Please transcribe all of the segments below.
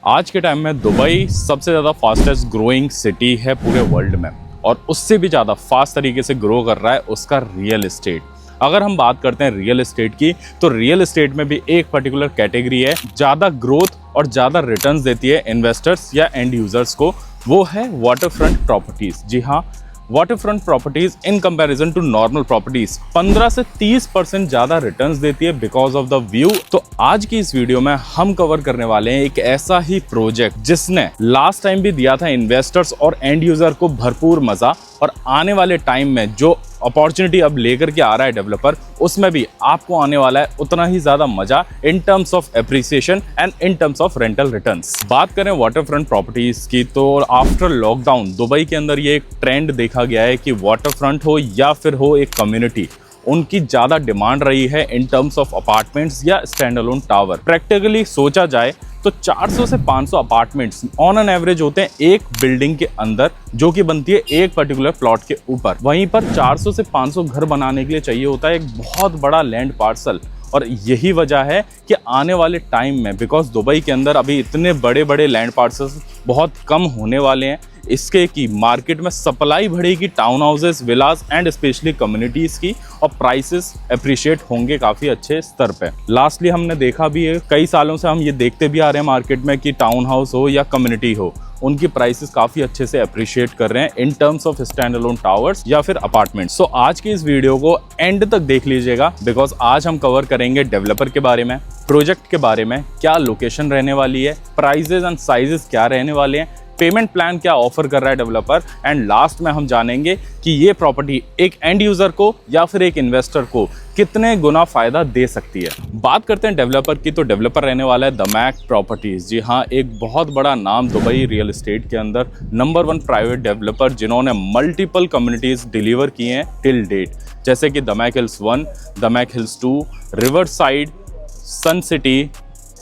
आज के टाइम में दुबई सबसे ज़्यादा फास्टेस्ट ग्रोइंग सिटी है पूरे वर्ल्ड में, और उससे भी ज़्यादा फास्ट तरीके से ग्रो कर रहा है उसका रियल एस्टेट। अगर हम बात करते हैं रियल एस्टेट की, तो रियल एस्टेट में भी एक पर्टिकुलर कैटेगरी है ज़्यादा ग्रोथ और ज़्यादा रिटर्न्स देती है इन्वेस्टर्स या एंड यूजर्स को, वो है वाटरफ्रंट प्रॉपर्टीज़। जी हाँ, waterfront properties in comparison to normal properties 15 से 30% ज्यादा रिटर्न्स देती है बिकॉज ऑफ द व्यू। तो आज की इस वीडियो में हम कवर करने वाले हैं एक ऐसा ही प्रोजेक्ट जिसने लास्ट टाइम भी दिया था इन्वेस्टर्स और एंड यूजर को भरपूर मजा, और आने वाले टाइम में जो अपॉर्चुनिटी अब लेकर के आ रहा है डेवलपर, उसमें भी आपको आने वाला है उतना ही ज्यादा मजा in terms of appreciation and in terms of rental returns. बात करें वाटरफ्रंट प्रॉपर्टीज की, तो आफ्टर लॉकडाउन दुबई के अंदर ये एक ट्रेंड देखा गया है कि वाटरफ्रंट हो या फिर हो एक कम्युनिटी, उनकी ज्यादा डिमांड रही है इन टर्म्स ऑफ अपार्टमेंट्स या स्टैंड अलोन टावर। प्रैक्टिकली सोचा जाए तो 400 से 500 अपार्टमेंट्स ऑन एन एवरेज होते हैं एक बिल्डिंग के अंदर, जो कि बनती है एक पर्टिकुलर प्लॉट के ऊपर। वहीं पर 400 से 500 घर बनाने के लिए चाहिए होता है एक बहुत बड़ा लैंड पार्सल। और यही वजह है कि आने वाले टाइम में, बिकॉज दुबई के अंदर अभी इतने बड़े बड़े लैंड पार्सल्स बहुत कम होने वाले हैं, इसके की मार्केट में सप्लाई बढ़ेगी town houses, Vilas and specially communities की, और प्राइसेस अप्रिशिएट होंगे काफ़ी अच्छे स्तर पे। लास्टली हमने देखा भी है, कई सालों से हम ये देखते भी आ रहे हैं मार्केट में कि टाउन हाउस हो या कम्युनिटी हो, उनकी प्राइसेस काफ़ी अच्छे से अप्रिशिएट कर रहे हैं in terms of stand alone towers या फिर अपार्टमेंट। सो आज की इस वीडियो को एंड तक देख लीजिएगा, बिकॉज आज हम कवर करेंगे डेवलपर के बारे में, प्रोजेक्ट के बारे में, क्या लोकेशन रहने वाली है, प्राइजेज एंड साइजेस क्या रहने वाले हैं, पेमेंट प्लान क्या ऑफर कर रहा है डेवलपर, एंड लास्ट में हम जानेंगे कि ये प्रॉपर्टी एक एंड यूजर को या फिर एक इन्वेस्टर को कितने गुना फायदा दे सकती है। बात करते हैं डेवलपर की, तो डेवलपर रहने वाला है दमैक प्रॉपर्टीज। जी हाँ, एक बहुत बड़ा नाम दुबई रियल एस्टेट के अंदर, नंबर 1 प्राइवेट डेवलपर जिन्होंने मल्टीपल कम्युनिटीज डिलीवर किए हैं टिल डेट, जैसे कि Damac Hills 1, Damac Hills 2, River Side, Sun City,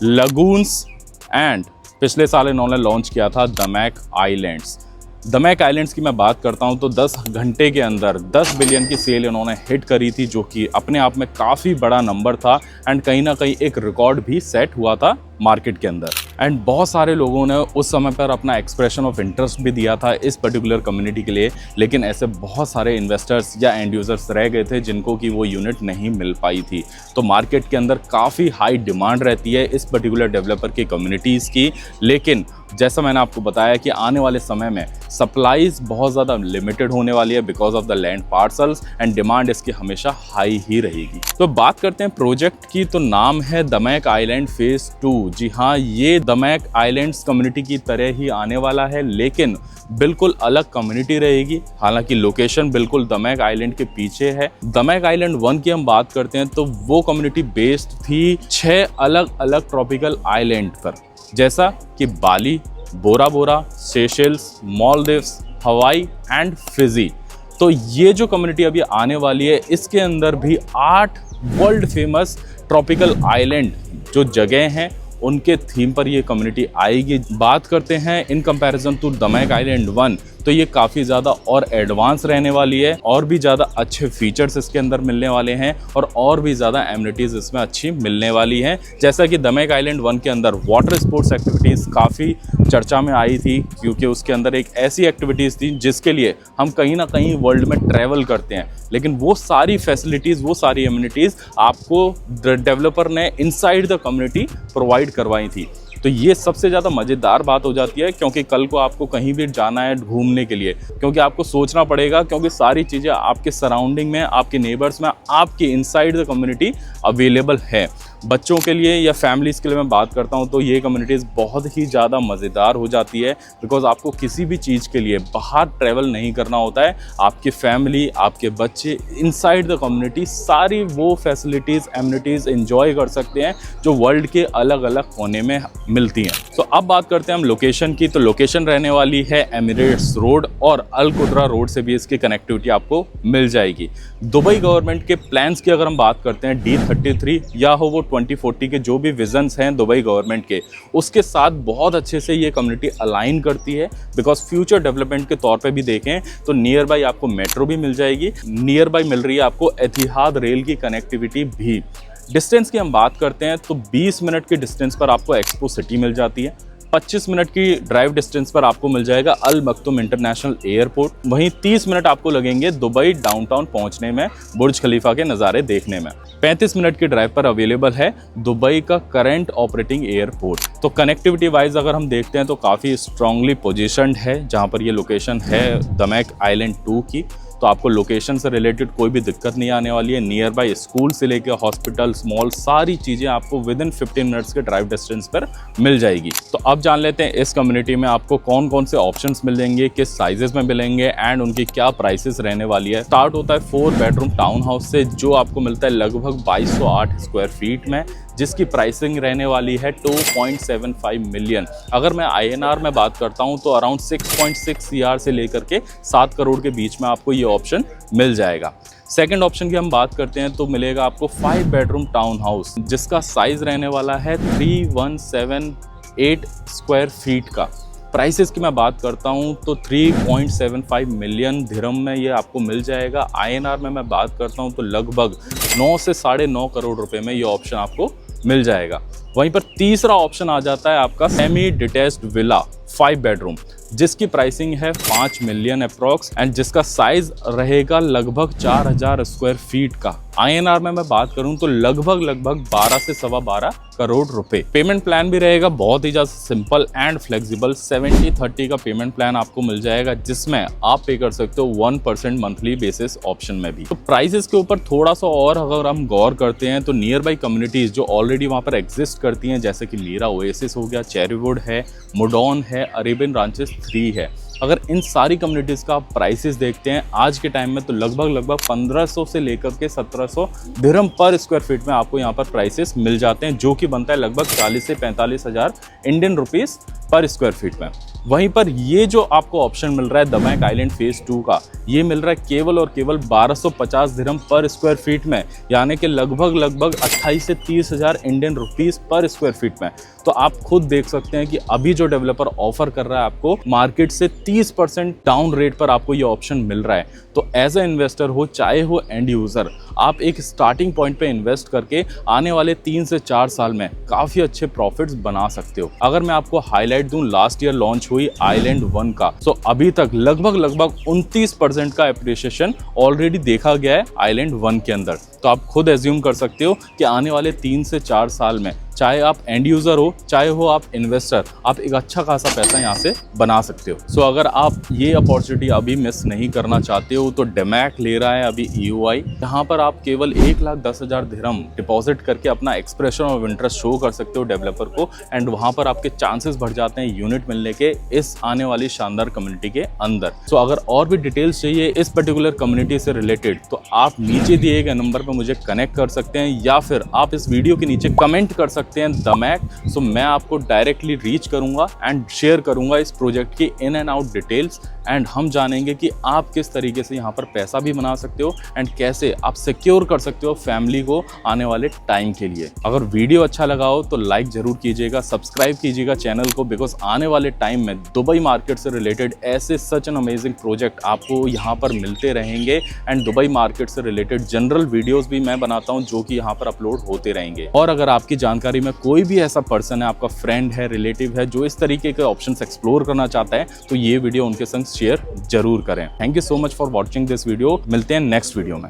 Lagoons, and पिछले साल इन्होंने लॉन्च किया था दमैक आइलैंड्स। दमैक आइलैंड्स की मैं बात करता हूं तो 10 घंटे के अंदर 10 बिलियन की सेल इन्होंने हिट करी थी, जो कि अपने आप में काफ़ी बड़ा नंबर था, एंड कहीं ना कहीं एक रिकॉर्ड भी सेट हुआ था मार्केट के अंदर। एंड बहुत सारे लोगों ने उस समय पर अपना एक्सप्रेशन ऑफ इंटरेस्ट भी दिया था इस पर्टिकुलर कम्युनिटी के लिए, लेकिन ऐसे बहुत सारे इन्वेस्टर्स या एंड यूजर्स रह गए थे जिनको कि वो यूनिट नहीं मिल पाई थी। तो मार्केट के अंदर काफ़ी हाई डिमांड रहती है इस पर्टिकुलर डेवलपर की कम्युनिटीज़ की, लेकिन जैसा मैंने आपको बताया कि आने वाले समय में सप्लाईज बहुत ज़्यादा लिमिटेड होने वाली है because of the land parcels, and demand इसकी हमेशा हाई ही रहेगी। तो बात करते हैं प्रोजेक्ट की, तो नाम है दमैक आइलैंड फेज 2। जी हाँ, ये दमैक आइलैंड्स कम्युनिटी की तरह ही आने वाला है, लेकिन बिल्कुल अलग कम्युनिटी रहेगी। हालांकि लोकेशन बिल्कुल दमैक आइलैंड के पीछे है। दमैक आइलैंड 1 की हम बात करते हैं तो वो कम्युनिटी बेस्ड थी 6 अलग अलग ट्रॉपिकल आइलैंड पर, जैसा कि बाली, बोरा बोरा, सेशेल्स, मालदीव्स, हवाई एंड फिजी। तो ये जो कम्युनिटी अभी आने वाली है, इसके अंदर भी 8 वर्ल्ड फेमस ट्रॉपिकल आइलैंड जो जगह हैं उनके थीम पर ये कम्युनिटी आएगी। बात करते हैं इन कंपैरिजन टू दमैक आइलैंड 1, तो ये काफ़ी ज़्यादा और एडवांस रहने वाली है, और भी ज़्यादा अच्छे फीचर्स इसके अंदर मिलने वाले हैं, और भी ज़्यादा एमिनिटीज़ इसमें अच्छी मिलने वाली हैं। जैसा कि दमैक आइलैंड 1 के अंदर वाटर स्पोर्ट्स एक्टिविटीज़ काफ़ी चर्चा में आई थी, क्योंकि उसके अंदर एक ऐसी एक्टिविटीज़ थी जिसके लिए हम कहीं ना कहीं वर्ल्ड में ट्रैवल करते हैं, लेकिन वो सारी फैसिलिटीज़, वो सारी एमिनिटीज़ आपको डेवलपर ने इनसाइड द कम्युनिटी प्रोवाइड करवाई थी। तो ये सबसे ज़्यादा मज़ेदार बात हो जाती है, क्योंकि कल को आपको कहीं भी जाना है घूमने के लिए, क्योंकि आपको सोचना पड़ेगा, क्योंकि सारी चीज़ें आपके सराउंडिंग में, आपके नेबर्स में, आपके इनसाइड द कम्युनिटी अवेलेबल है। बच्चों के लिए या फैमिलीज़ के लिए मैं बात करता हूँ तो ये कम्युनिटीज़ बहुत ही ज़्यादा मज़ेदार हो जाती है, बिकॉज आपको किसी भी चीज़ के लिए बाहर ट्रैवल नहीं करना होता है। आपकी फैमिली, आपके बच्चे इनसाइड द कम्युनिटी सारी वो फैसिलिटीज़, एमिनिटीज़ एंजॉय कर सकते हैं जो वर्ल्ड के अलग अलग कोने में मिलती हैं। तो अब बात करते हैं हम लोकेशन की, तो लोकेशन रहने वाली है एमिरेट्स रोड, और अल कुद्रा रोड से भी इसकी कनेक्टिविटी आपको मिल जाएगी। दुबई गवर्नमेंट के प्लान्स की अगर हम बात करते हैं, D33 या हो वो 2040 के जो भी विजन्स हैं दुबई गवर्नमेंट के, उसके साथ बहुत अच्छे से ये कम्युनिटी अलाइन करती है, बिकॉज फ्यूचर डेवलपमेंट के तौर पे भी देखें तो नियर बाई आपको मेट्रो भी मिल जाएगी, नियर बाई मिल रही है आपको एतिहाद रेल की कनेक्टिविटी भी। डिस्टेंस की हम बात करते हैं तो 20 मिनट के डिस्टेंस पर आपको एक्सपो सिटी मिल जाती है। 25 मिनट की ड्राइव डिस्टेंस पर आपको मिल जाएगा अल मखतूम इंटरनेशनल एयरपोर्ट। वहीं 30 मिनट आपको लगेंगे दुबई डाउनटाउन पहुंचने में, बुर्ज खलीफा के नज़ारे देखने में। 35 मिनट की ड्राइव पर अवेलेबल है दुबई का करंट ऑपरेटिंग एयरपोर्ट। तो कनेक्टिविटी वाइज अगर हम देखते हैं तो काफ़ी स्ट्रांगली पोजीशनड है जहां पर ये लोकेशन है दमैक आइलैंड 2 की। तो आपको लोकेशन से रिलेटेड कोई भी दिक्कत नहीं आने वाली है। नियर बाय स्कूल से लेकर हॉस्पिटल्स, मॉल, सारी चीज़ें आपको विद इन 15 मिनट्स के ड्राइव डिस्टेंस पर मिल जाएगी। तो अब जान लेते हैं इस कम्युनिटी में आपको कौन कौन से ऑप्शंस मिलेंगे, किस साइजेस में मिलेंगे एंड उनकी क्या प्राइसेस रहने वाली है। स्टार्ट होता है 4 बेडरूम टाउन हाउस से, जो आपको मिलता है लगभग 2208 स्क्वायर फीट में, जिसकी प्राइसिंग रहने वाली है 2.75 मिलियन। अगर मैं INR में बात करता हूं तो अराउंड 6.6 CR से लेकर के 7 करोड़ के बीच में आपको ये ऑप्शन मिल जाएगा। सेकंड ऑप्शन की हम बात करते हैं तो मिलेगा आपको 5 बेडरूम टाउन हाउस, जिसका साइज रहने वाला है 3178 स्क्वायर फीट का। प्राइसेस की मैं बात करता हूं तो 3.75 मिलियन दिरहम में ये आपको मिल जाएगा। INR में मैं बात करता हूं तो लगभग 9 से 9.5 करोड़ रुपए में ये ऑप्शन आपको मिल जाएगा। वहीं पर तीसरा ऑप्शन आ जाता है आपका सेमी डिटैच्ड विला 5 बेडरूम, जिसकी प्राइसिंग है 5 मिलियन अप्रॉक्स एंड जिसका साइज रहेगा लगभग 4000 स्क्वायर फीट का। INR में मैं बात करूं तो लगभग 12 से 12.25 करोड़ रुपए। पेमेंट प्लान भी रहेगा बहुत ही ज्यादा सिंपल एंड फ्लेक्सिबल। 70-30 का पेमेंट प्लान आपको मिल जाएगा, जिसमें आप पे कर सकते हो 1% मंथली बेसिस ऑप्शन में भी। तो प्राइसेस के ऊपर थोड़ा सा और अगर हम गौर करते हैं तो नियर बाई कम्युनिटीज जो ऑलरेडी वहां पर एग्जिस्ट करती हैं, जैसे कि मीरा ओएसिस हो गया, चेरीवुड है, मुडॉन है, अरेबियन रांचेस 3 है। अगर इन सारी कम्युनिटीज़ का आप प्राइसेस देखते हैं आज के टाइम में तो लगभग 1500 से लेकर के 1700 दिरहम पर स्क्वायर फीट में आपको यहाँ पर प्राइसेस मिल जाते हैं, जो कि बनता है लगभग 40 से 45 हज़ार इंडियन रुपीस पर स्क्वायर फीट में। वहीं पर ये जो आपको ऑप्शन मिल रहा है दमैक आइलैंड फेज 2 का, ये मिल रहा है केवल और केवल 1250 दिरहम पर स्क्वायर फीट में, यानी कि लगभग 28 से 30 हज़ार इंडियन रुपीस पर स्क्वायर फीट में। तो आप खुद देख सकते हैं कि अभी जो डेवलपर ऑफर कर रहा है आपको मार्केट से 30% डाउन रेट पर आपको ये ऑप्शन मिल रहा है। तो एज ए इन्वेस्टर हो चाहे हो एंड यूजर, आप एक स्टार्टिंग पॉइंट पे इन्वेस्ट करके आने वाले 3 से 4 साल में काफी अच्छे प्रॉफिट्स बना सकते हो। अगर मैं आपको हाईलाइट दूं लास्ट ईयर लॉन्च हुई आइलैंड 1 का, तो अभी तक लगभग 29% का एप्रिसिएशन ऑलरेडी देखा गया है आइलैंड 1 के अंदर। तो आप खुद एज्यूम कर सकते हो कि आने वाले 3 से 4 साल में चाहे आप एंड यूजर हो चाहे हो आप इन्वेस्टर, आप एक अच्छा खासा पैसा यहाँ से बना सकते हो। सो अगर आप ये अपॉर्चुनिटी अभी मिस नहीं करना चाहते हो तो दमैक ले रहा है अभी EOI, जहाँ पर आप केवल 1,10,000 दिरहम डिपॉजिट करके अपना एक्सप्रेशन ऑफ इंटरेस्ट शो कर सकते हो डेवलपर को, एंड वहाँ पर आपके चांसेस बढ़ जाते हैं यूनिट मिलने के इस आने वाली शानदार कम्युनिटी के अंदर। सो अगर और भी डिटेल्स चाहिए इस पर्टिकुलर कम्युनिटी से रिलेटेड तो आप नीचे दिए गए नंबर पर मुझे कनेक्ट कर सकते हैं, या फिर आप इस वीडियो के नीचे कमेंट कर सकते हैं दमैक। सो मैं आपको डायरेक्टली रीच करूंगा एंड शेयर करूंगा इस प्रोजेक्ट की in and out details, and हम जानेंगे कि आप किस तरीके से यहाँ पर पैसा भी बना सकते हो एंड कैसे आप सिक्योर कर सकते हो फैमिली को आने वाले टाइम के लिए। अगर वीडियो अच्छा लगा हो तो लाइक जरूर कीजिएगा, सब्सक्राइब कीजिएगा चैनल को, बिकॉज आने वाले टाइम में दुबई मार्केट से रिलेटेड ऐसे सच एन अमेजिंग प्रोजेक्ट आपको यहाँ पर मिलते रहेंगे, एंड दुबई मार्केट से रिलेटेड जनरल वीडियोस भी मैं बनाता हूँ जो कि यहाँ पर अपलोड होते रहेंगे। और अगर आपकी जानकारी में कोई भी ऐसा पर्सन है, आपका फ्रेंड है, रिलेटिव है, जो इस तरीके के ऑप्शंस एक्सप्लोर करना चाहता है तो ये वीडियो उनके संग शेयर जरूर करें। Thank you so much for watching this video. मिलते हैं नेक्स्ट वीडियो में।